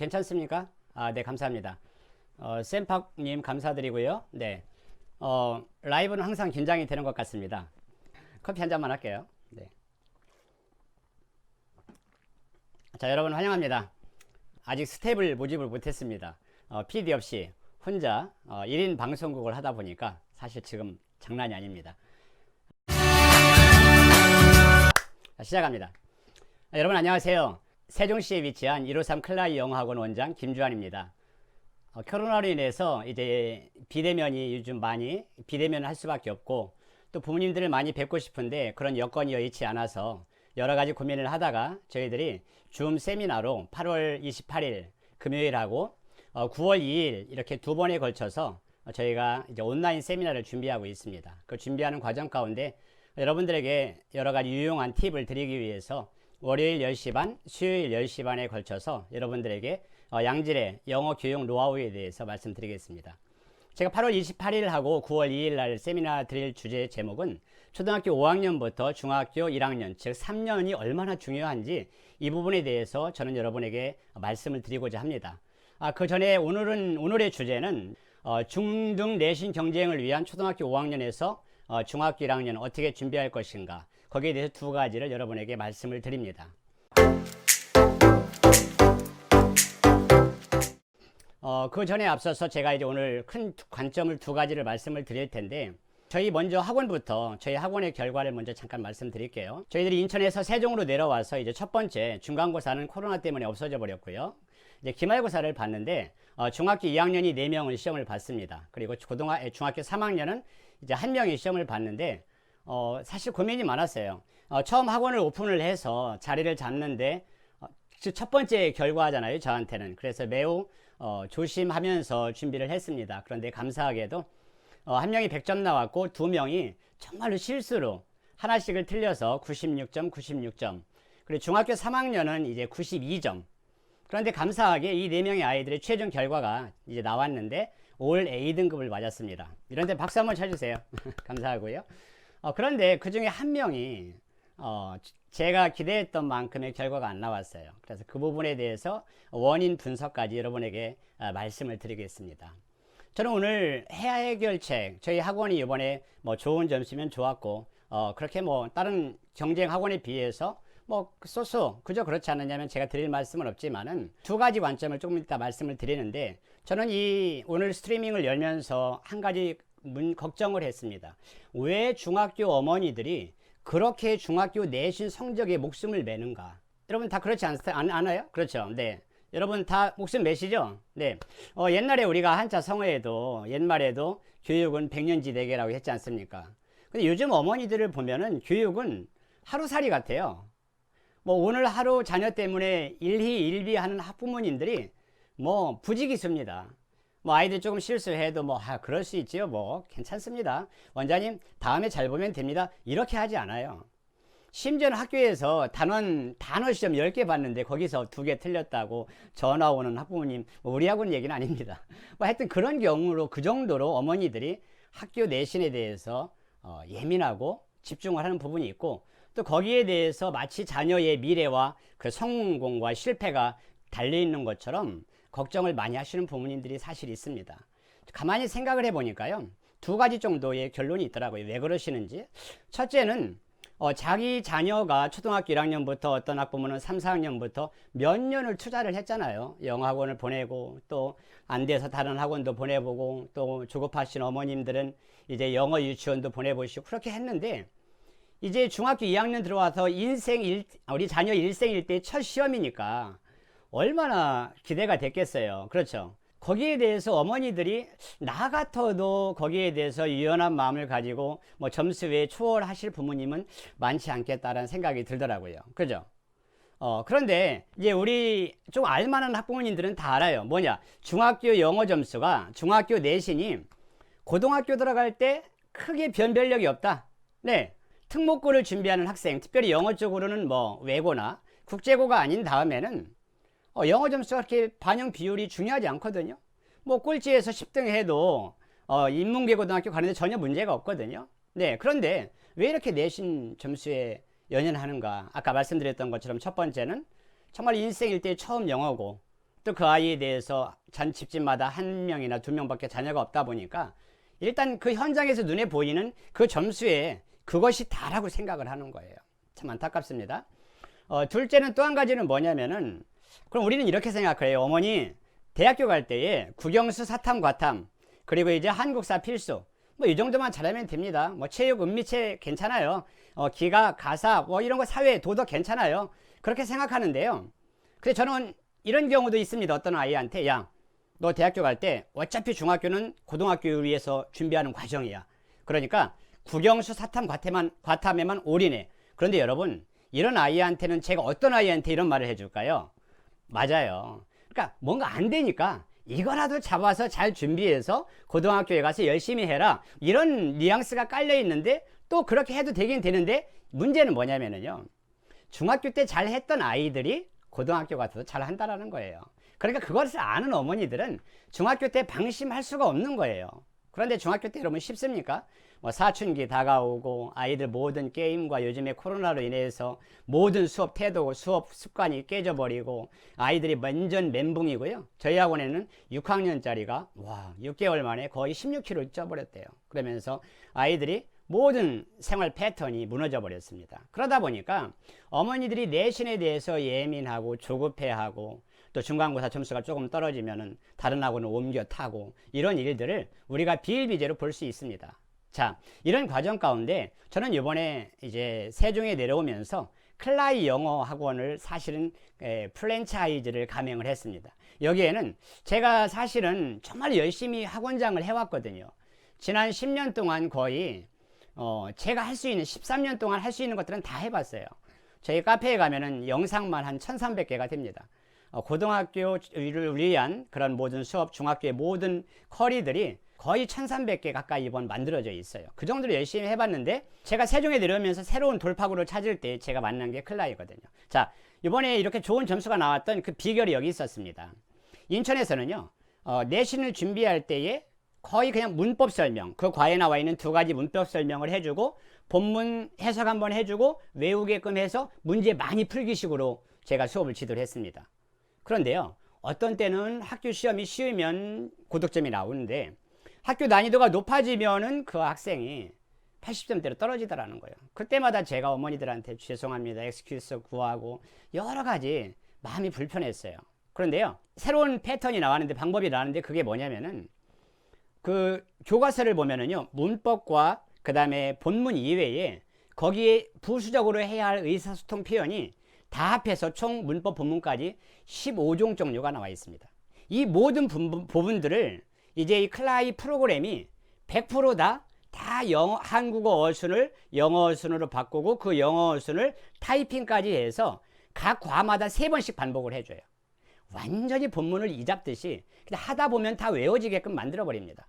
괜찮습니까? 네, 감사합니다. 쌤팍님 감사드리고요. 네, 라이브는 항상 긴장이 되는 것 같습니다. 커피 한 잔만 할게요. 네. 자, 여러분 환영합니다. 아직 스텝을 모집을 못했습니다. PD 없이 혼자 1인 방송국을 하다 보니까 사실 지금 장난이 아닙니다. 자, 시작합니다. 여러분 안녕하세요. 세종시에 위치한 153 클라이 영어학원 원장 김주환입니다. 코로나로 인해서 이제 비대면이 요즘 많이 비대면을 할 수밖에 없고, 또 부모님들을 많이 뵙고 싶은데 그런 여건이 여의치 않아서 여러 가지 고민을 하다가 저희들이 줌 세미나로 8월 28일 금요일하고 9월 2일 이렇게 두 번에 걸쳐서 저희가 이제 온라인 세미나를 준비하고 있습니다. 그 준비하는 과정 가운데 여러분들에게 여러 가지 유용한 팁을 드리기 위해서 월요일 10시 반, 수요일 10시 반에 걸쳐서 여러분들에게 양질의 영어 교육 노하우에 대해서 말씀드리겠습니다. 제가 8월 28일 하고 9월 2일 날 세미나 드릴 주제 제목은 초등학교 5학년부터 중학교 1학년, 즉 3년이 얼마나 중요한지 이 부분에 대해서 저는 여러분에게 말씀을 드리고자 합니다. 그 전에 오늘의 주제는 중등 내신 경쟁을 위한 초등학교 5학년에서 중학교 1학년 어떻게 준비할 것인가, 거기에 대해서 두 가지를 여러분에게 말씀을 드립니다. 그 전에 앞서서 제가 이제 오늘 큰 관점을 두 가지를 말씀을 드릴 텐데, 저희 먼저 학원부터 저희 학원의 결과를 먼저 잠깐 말씀드릴게요. 저희들이 인천에서 세종으로 내려와서 이제 첫 번째 중간고사는 코로나 때문에 없어져 버렸고요. 이제 기말고사를 봤는데 중학교 2학년이 4명을 시험을 봤습니다. 그리고 중학교 3학년은 이제 1명이 시험을 봤는데 사실 고민이 많았어요. 처음 학원을 오픈을 해서 자리를 잡는데 첫 번째 결과잖아요, 저한테는. 그래서 매우 조심하면서 준비를 했습니다. 그런데 감사하게도 1명이 100점 나왔고 2명이 정말로 실수로 하나씩을 틀려서 96점, 96점. 그리고 중학교 3학년은 이제 92점. 그런데 감사하게 이 4명의 아이들의 최종 결과가 이제 나왔는데 올 A등급을 맞았습니다. 이런데 박수 한번 쳐주세요. 감사하고요. 그런데 그 중에 1명이 제가 기대했던 만큼의 결과가 안 나왔어요. 그래서 그 부분에 대해서 원인 분석까지 여러분에게 말씀을 드리겠습니다. 저는 오늘 해결책, 저희 학원이 이번에 뭐 좋은 점수면 좋았고, 그렇게 뭐 다른 경쟁 학원에 비해서 뭐 그저 그렇지 않느냐면 제가 드릴 말씀은 없지만은 두 가지 관점을 조금 이따 말씀을 드리는데, 저는 이 오늘 스트리밍을 열면서 한 가지 걱정을 했습니다. 왜 중학교 어머니들이 그렇게 중학교 내신 성적에 목숨을 매는가? 여러분 다 그렇지 않아요? 그렇죠. 네. 여러분 다 목숨 매시죠? 네. 옛날에 우리가 한자 성어에도 옛말에도 교육은 백년지대계라고 했지 않습니까? 근데 요즘 어머니들을 보면은 교육은 하루살이 같아요. 뭐 오늘 하루 자녀 때문에 일희일비하는 학부모님들이 뭐 부지기수입니다. 뭐 아이들 조금 실수해도 뭐 그럴 수 있지요, 뭐 괜찮습니다, 원장님 다음에 잘 보면 됩니다, 이렇게 하지 않아요. 심지어는 학교에서 단어 시험 10개 봤는데 거기서 2개 틀렸다고 전화 오는 학부모님, 뭐 우리하고는 얘기는 아닙니다. 뭐 하여튼 그런 경우로 그 정도로 어머니들이 학교 내신에 대해서 예민하고 집중을 하는 부분이 있고, 또 거기에 대해서 마치 자녀의 미래와 그 성공과 실패가 달려있는 것처럼 걱정을 많이 하시는 부모님들이 사실 있습니다. 가만히 생각을 해보니까요, 두 가지 정도의 결론이 있더라고요. 왜 그러시는지. 첫째는 자기 자녀가 초등학교 1학년부터, 어떤 학부모는 3, 4학년부터 몇 년을 투자를 했잖아요. 영어학원을 보내고, 또 안 돼서 다른 학원도 보내보고, 또 조급하신 어머님들은 이제 영어 유치원도 보내보시고 그렇게 했는데, 이제 중학교 2학년 들어와서 우리 자녀 일생일대 첫 시험이니까 얼마나 기대가 됐겠어요. 그렇죠. 거기에 대해서 어머니들이 나 같아도 거기에 대해서 유연한 마음을 가지고 뭐 점수에 초월하실 부모님은 많지 않겠다라는 생각이 들더라고요. 그죠? 그런데 이제 우리 좀 알만한 학부모님들은 다 알아요. 뭐냐? 중학교 영어 점수가, 중학교 내신이 고등학교 들어갈 때 크게 변별력이 없다. 네. 특목고를 준비하는 학생, 특별히 영어 쪽으로는 뭐 외고나 국제고가 아닌 다음에는 영어 점수가 그렇게 반영 비율이 중요하지 않거든요. 뭐 꼴찌에서 10등 해도 인문계고등학교 가는데 전혀 문제가 없거든요. 네, 그런데 왜 이렇게 내신 점수에 연연하는가? 아까 말씀드렸던 것처럼 첫 번째는 정말 인생 일대 처음 영어고, 또 그 아이에 대해서 전 집집마다 한 명이나 두 명밖에 자녀가 없다 보니까 일단 그 현장에서 눈에 보이는 그 점수에 그것이 다라고 생각을 하는 거예요. 참 안타깝습니다. 둘째는 또 한 가지는 뭐냐면은, 그럼 우리는 이렇게 생각해요. 어머니 대학교 갈 때에 국영수, 사탐, 과탐, 그리고 이제 한국사 필수, 뭐 이 정도만 잘하면 됩니다. 뭐 체육, 은미체 괜찮아요. 기가, 가사, 뭐 이런 거 사회, 도덕 괜찮아요. 그렇게 생각하는데요. 근데 저는 이런 경우도 있습니다. 어떤 아이한테, 야, 너 대학교 갈 때 어차피 중학교는 고등학교를 위해서 준비하는 과정이야. 그러니까 국영수, 사탐, 과탐에만 올인해. 그런데 여러분, 이런 아이한테는 제가 어떤 아이한테 이런 말을 해줄까요? 맞아요. 그러니까 뭔가 안 되니까 이거라도 잡아서 잘 준비해서 고등학교에 가서 열심히 해라. 이런 뉘앙스가 깔려 있는데, 또 그렇게 해도 되긴 되는데, 문제는 뭐냐면요, 중학교 때 잘 했던 아이들이 고등학교 가서도 잘 한다라는 거예요. 그러니까 그것을 아는 어머니들은 중학교 때 방심할 수가 없는 거예요. 그런데 중학교 때 여러분 쉽습니까? 뭐 사춘기 다가오고 아이들 모든 게임과 요즘에 코로나로 인해서 모든 수업 태도, 수업 습관이 깨져버리고 아이들이 완전 멘붕이고요. 저희 학원에는 6학년짜리가 6개월 만에 거의 16kg 쪄버렸대요. 그러면서 아이들이 모든 생활 패턴이 무너져 버렸습니다. 그러다 보니까 어머니들이 내신에 대해서 예민하고 조급해하고, 또 중간고사 점수가 조금 떨어지면은 다른 학원을 옮겨 타고, 이런 일들을 우리가 비일비재로 볼 수 있습니다. 자, 이런 과정 가운데 저는 이번에 이제 세종에 내려오면서 클라이 영어 학원을 사실은 프랜차이즈를 감행을 했습니다. 여기에는 제가 사실은 정말 열심히 학원장을 해왔거든요. 지난 10년 동안 거의 제가 할 수 있는, 13년 동안 할 수 있는 것들은 다 해봤어요. 저희 카페에 가면은 영상만 한 1300개가 됩니다. 고등학교를 위한 그런 모든 수업, 중학교의 모든 커리들이 거의 1300개 가까이 이번 만들어져 있어요. 그 정도로 열심히 해봤는데, 제가 세종에 내려오면서 새로운 돌파구를 찾을 때 제가 만난 게 클라이거든요. 자, 이번에 이렇게 좋은 점수가 나왔던 그 비결이 여기 있었습니다. 인천에서는요, 내신을 준비할 때에 거의 그냥 문법 설명, 그 과에 나와 있는 두 가지 문법 설명을 해주고, 본문 해석 한번 해주고, 외우게끔 해서 문제 많이 풀기식으로 제가 수업을 지도를 했습니다. 그런데요, 어떤 때는 학교 시험이 쉬우면 고득점이 나오는데, 학교 난이도가 높아지면은 그 학생이 80점대로 떨어지더라는 거예요. 그때마다 제가 어머니들한테 죄송합니다, 엑스큐스 구하고 여러 가지 마음이 불편했어요. 그런데요, 새로운 패턴이 나왔는데, 방법이 나왔는데, 그게 뭐냐면은, 그 교과서를 보면은요, 문법과 그 다음에 본문 이외에 거기에 부수적으로 해야 할 의사소통 표현이 다 합해서 총 문법 본문까지 15종 종류가 나와 있습니다. 이 모든 부분들을 이제 이 클라이 프로그램이 100% 다 영어, 한국어 어순을 영어 어순으로 바꾸고, 그 영어 어순을 타이핑까지 해서 각 과마다 3번씩 반복을 해줘요. 완전히 본문을 이잡듯이 그냥 하다 보면 다 외워지게끔 만들어 버립니다.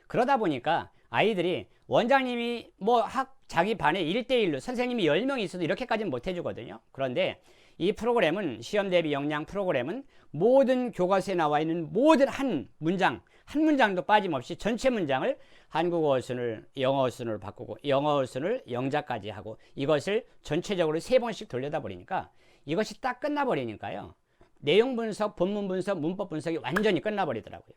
그러다 보니까 아이들이, 원장님이 뭐 자기 반에 1대1로 선생님이 10명이 있어도 이렇게까지는 못 해주거든요. 그런데 이 프로그램은, 시험 대비 역량 프로그램은 모든 교과서에 나와 있는 모든 한 문장도 빠짐없이 전체 문장을 한국어 어순을 영어 어순으로 바꾸고, 영어 어순을 영자까지 하고, 이것을 전체적으로 3번씩 돌려다 버리니까 이것이 딱 끝나버리니까요, 내용 분석, 본문 분석, 문법 분석이 완전히 끝나버리더라고요.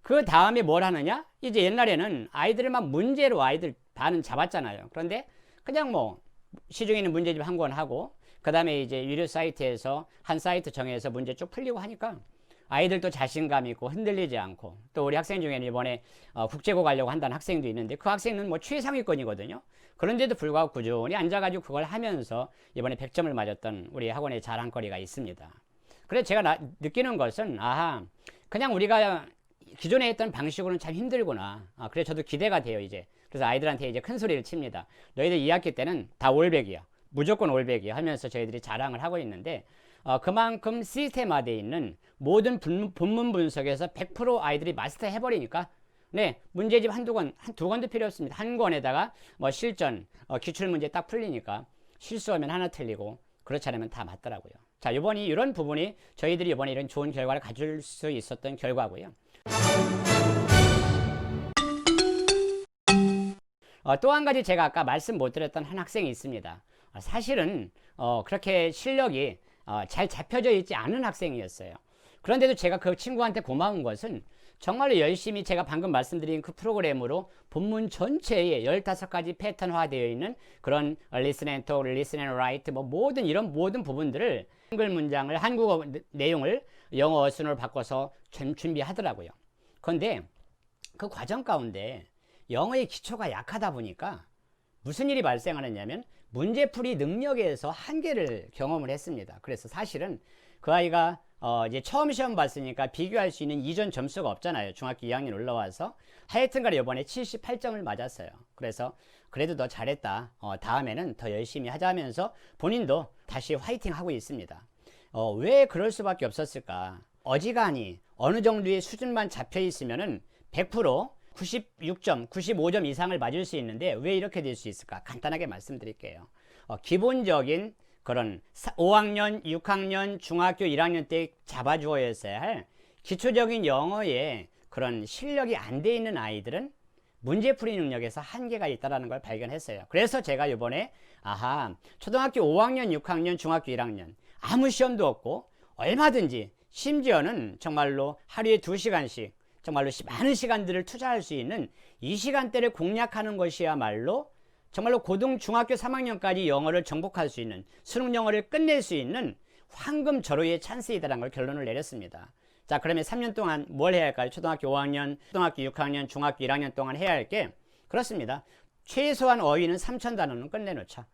그 다음에 뭘 하느냐? 이제 옛날에는 아이들을 막 문제로 아이들 반은 잡았잖아요. 그런데 그냥 뭐 시중에 있는 문제집 한 권 하고, 그 다음에 이제 유료 사이트에서 한 사이트 정해서 문제 쭉 풀리고 하니까 아이들도 자신감 있고 흔들리지 않고, 또 우리 학생 중에는 이번에 국제고 가려고 한다는 학생도 있는데, 그 학생은 뭐 최상위권이거든요. 그런데도 불구하고 꾸준히 앉아가지고 그걸 하면서 이번에 100점을 맞았던 우리 학원의 자랑거리가 있습니다. 그래서 제가 느끼는 것은, 그냥 우리가 기존에 했던 방식으로는 참 힘들구나. 그래서 저도 기대가 돼요, 이제. 그래서 아이들한테 이제 큰 소리를 칩니다. 너희들 2학기 때는 다 올백이야. 무조건 올백이야. 하면서 저희들이 자랑을 하고 있는데, 그만큼 시스템화되어 있는 모든 본문 분석에서 100% 아이들이 마스터 해버리니까, 네, 문제집 한두 권도 필요 없습니다. 한 권에다가 뭐 실전, 기출문제 딱 풀리니까 실수하면 하나 틀리고, 그렇지 않으면 다 맞더라고요. 자, 이런 부분이 저희들이 이번에 이런 좋은 결과를 가질 수 있었던 결과고요. 또 한 가지 제가 아까 말씀 못 드렸던 한 학생이 있습니다. 사실은 그렇게 실력이 잘 잡혀져 있지 않은 학생이었어요. 그런데도 제가 그 친구한테 고마운 것은 정말로 열심히 제가 방금 말씀드린 그 프로그램으로 본문 전체에 15가지 패턴화되어 있는 그런 listen and talk, listen and write 뭐 모든 부분들을 한글 문장을 한국어 내용을 영어 어순으로 바꿔서 준비하더라고요. 그런데 그 과정 가운데 영어의 기초가 약하다 보니까 무슨 일이 발생하느냐면 문제풀이 능력에서 한계를 경험을 했습니다. 그래서 사실은 그 아이가 이제 처음 시험 봤으니까 비교할 수 있는 이전 점수가 없잖아요. 중학교 2학년 올라와서 하여튼간에 이번에 78점을 맞았어요. 그래서 그래도 너 잘했다. 다음에는 더 열심히 하자면서 본인도 다시 화이팅 하고 있습니다. 왜 그럴 수밖에 없었을까? 어지간히 어느 정도의 수준만 잡혀 있으면은 100% 96점, 95점 이상을 맞을 수 있는데 왜 이렇게 될 수 있을까? 간단하게 말씀드릴게요. 기본적인 그런 5학년, 6학년, 중학교 1학년 때 잡아주어야 할 기초적인 영어의 그런 실력이 안 돼 있는 아이들은 문제풀이 능력에서 한계가 있다는 걸 발견했어요. 그래서 제가 이번에 초등학교 5학년, 6학년, 중학교 1학년 아무 시험도 없고 얼마든지 심지어는 정말로 하루에 2시간씩 정말로 많은 시간들을 투자할 수 있는 이 시간대를 공략하는 것이야말로 정말로 중학교 3학년까지 영어를 정복할 수 있는 수능 영어를 끝낼 수 있는 황금 절호의 찬스이다라는 걸 결론을 내렸습니다. 자, 그러면 3년 동안 뭘 해야 할까요? 초등학교 5학년, 초등학교 6학년, 중학교 1학년 동안 해야 할 게 그렇습니다. 최소한 어휘는 3,000단어는 끝내놓자.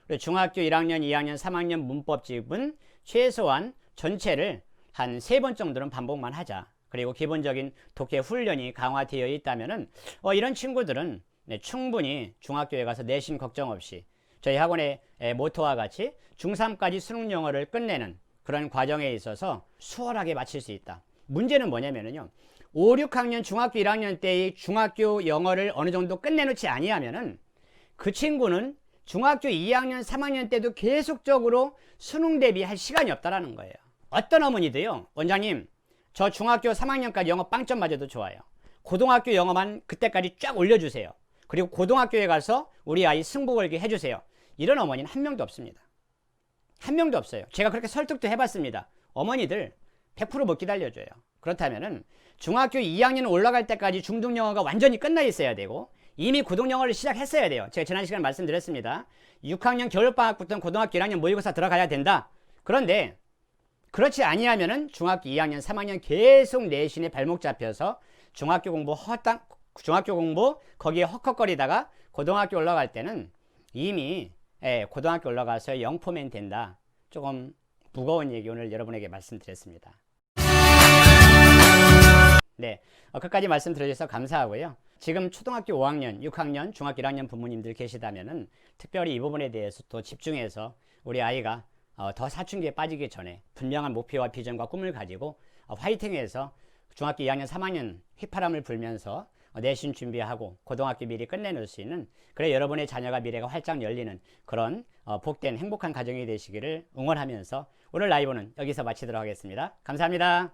그리고 중학교 1학년, 2학년, 3학년 문법집은 최소한 전체를 한 3번 정도는 반복만 하자. 그리고 기본적인 독해 훈련이 강화되어 있다면은 이런 친구들은 충분히 중학교에 가서 내신 걱정 없이 저희 학원의 모토와 같이 중3까지 수능 영어를 끝내는 그런 과정에 있어서 수월하게 마칠 수 있다. 문제는 뭐냐면요. 5, 6학년 중학교 1학년 때의 중학교 영어를 어느 정도 끝내놓지 아니하면은 그 친구는 중학교 2학년, 3학년 때도 계속적으로 수능 대비할 시간이 없다라는 거예요. 어떤 어머니도요. 원장님, 저 중학교 3학년까지 영어 빵점 맞아도 좋아요. 고등학교 영어만 그때까지 쫙 올려주세요. 그리고 고등학교에 가서 우리 아이 승부 걸게 해주세요. 이런 어머니는 한 명도 없습니다. 한 명도 없어요. 제가 그렇게 설득도 해봤습니다. 어머니들 100% 못 기다려줘요. 그렇다면은 중학교 2학년 올라갈 때까지 중등 영어가 완전히 끝나 있어야 되고 이미 고등 영어를 시작했어야 돼요. 제가 지난 시간에 말씀드렸습니다. 6학년 겨울방학부터는 고등학교 1학년 모의고사 들어가야 된다. 그런데 그렇지 아니하면은 중학교 2학년, 3학년 계속 내신에 발목 잡혀서 중학교 공부 거기에 헉헉거리다가 고등학교 올라갈 때는 이미 고등학교 올라가서 영포맨 된다. 조금 무거운 얘기 오늘 여러분에게 말씀드렸습니다. 네, 끝까지 말씀 들어주셔서 감사하고요. 지금 초등학교 5학년, 6학년, 중학교 1학년 부모님들 계시다면은 특별히 이 부분에 대해서 또 집중해서 우리 아이가 더 사춘기에 빠지기 전에 분명한 목표와 비전과 꿈을 가지고 화이팅해서 중학교 2학년, 3학년 휘파람을 불면서 내신 준비하고 고등학교 미리 끝내놓을 수 있는 그래 여러분의 자녀가 미래가 활짝 열리는 그런 복된 행복한 가정이 되시기를 응원하면서 오늘 라이브는 여기서 마치도록 하겠습니다. 감사합니다.